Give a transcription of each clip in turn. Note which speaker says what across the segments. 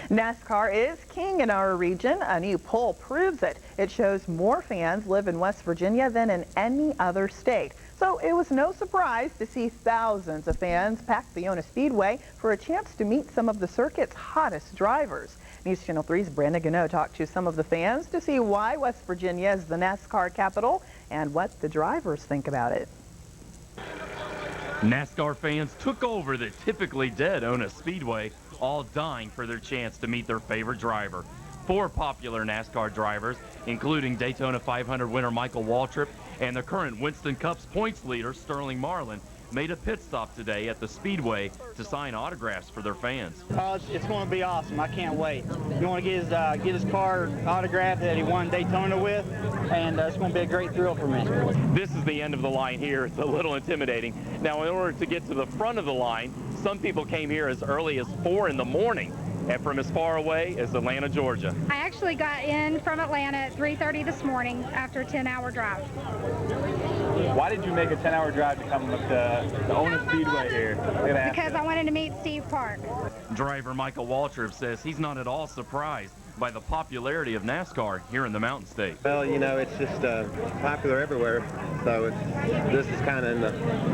Speaker 1: NASCAR is king in our region. A new poll proves it. It shows more fans live in West Virginia than in any other state. So it was no surprise to see thousands of fans pack the Ona Speedway for a chance to meet some of the circuit's hottest drivers. News Channel 3's Brandon Gano talked to some of the fans to see why West Virginia is the NASCAR capital and what the drivers think about it.
Speaker 2: NASCAR fans took over the typically dead Ona Speedway, all dying for their chance to meet their favorite driver. 4 popular NASCAR drivers, including Daytona 500 winner Michael Waltrip and the current Winston Cup's points leader Sterling Marlin, made a pit stop today at the Speedway to sign autographs for their fans.
Speaker 3: It's going to be awesome. I can't wait. You want to get his car autographed that he won Daytona with, and it's going to be a great thrill for me.
Speaker 2: This is the end of the line here. It's a little intimidating. Now, in order to get to the front of the line, some people came here as early as 4 in the morning and from as far away as Atlanta, Georgia.
Speaker 4: I actually got in from Atlanta at 3:30 this morning after a 10-hour drive.
Speaker 5: Why did you make a 10-hour drive to come up to the Ona Speedway here?
Speaker 4: Because I wanted to meet Steve Park.
Speaker 2: Driver Michael Waltrip says he's not at all surprised by the popularity of NASCAR here in the Mountain State.
Speaker 6: Well, you know, it's just popular everywhere, so this is kind of in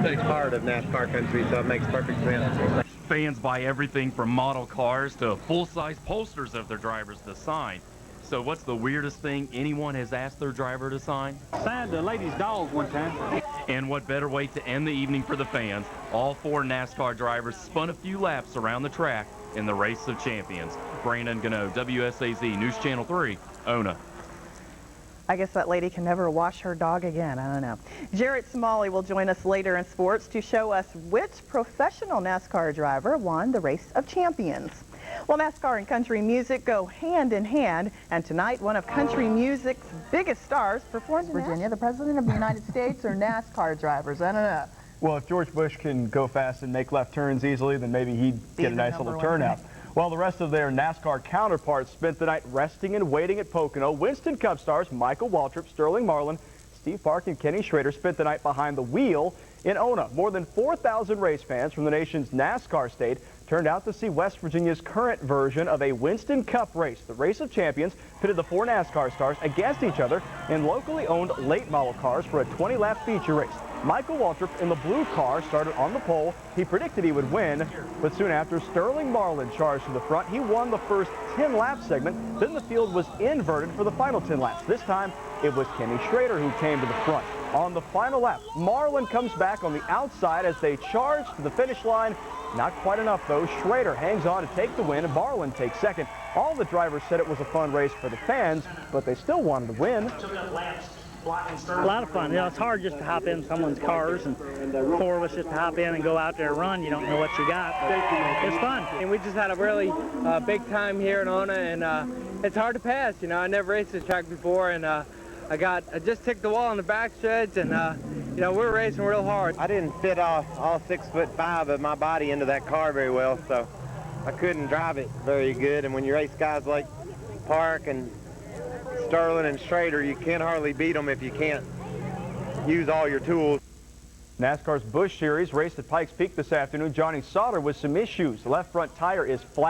Speaker 6: the heart of NASCAR country, so it makes perfect sense.
Speaker 2: Fans buy everything from model cars to full-size posters of their drivers to sign. So what's the weirdest thing anyone has asked their driver to sign?
Speaker 5: Signed the lady's dog one time.
Speaker 2: And what better way to end the evening for the fans? All 4 NASCAR drivers spun a few laps around the track in the Race of Champions. Brandon Gano, WSAZ News Channel 3, Ona.
Speaker 1: I guess that lady can never wash her dog again. I don't know. Jarrett Smalley will join us later in sports to show us which professional NASCAR driver won the Race of Champions. Well, NASCAR and country music go hand in hand, and tonight one of country music's biggest stars performs in Virginia. The President of the United States or NASCAR drivers? I don't know.
Speaker 5: Well, if George Bush can go fast and make left turns easily, then maybe he'd get a nice little turnout. While the rest of their NASCAR counterparts spent the night resting and waiting at Pocono, Winston Cup stars Michael Waltrip, Sterling Marlin, Steve Park, and Kenny Schrader spent the night behind the wheel in Ona. More than 4,000 race fans from the nation's NASCAR state turned out to see West Virginia's current version of a Winston Cup race. The Race of Champions pitted the 4 NASCAR stars against each other in locally owned late model cars for a 20-lap feature race. Michael Waltrip in the blue car started on the pole. He predicted he would win, but soon after, Sterling Marlin charged to the front. He won the first 10-lap segment. Then the field was inverted for the final 10 laps. This time, it was Kenny Schrader who came to the front. On the final lap, Marlin comes back on the outside as they charge to the finish line. Not quite enough, though. Schrader hangs on to take the win, and Marlin takes second. All the drivers said it was a fun race for the fans, but they still wanted to win.
Speaker 3: A lot of fun. You know, it's hard just to hop in someone's cars, and 4 of us just to hop in and go out there and run. You don't know what you got. It's fun.
Speaker 7: And we just had a really big time here in Ona, and it's hard to pass. You know, I never raced this track before, and I just ticked the wall on the back stretch, and you know, we're racing real hard.
Speaker 6: I didn't fit all 6'5" of my body into that car very well, so I couldn't drive it very good. And when you race guys like Park and Sterling and Schrader, you can't hardly beat them if you can't use all your tools.
Speaker 5: NASCAR's Busch Series raced at Pikes Peak this afternoon. Johnny Sauter with some issues. The left front tire is flat.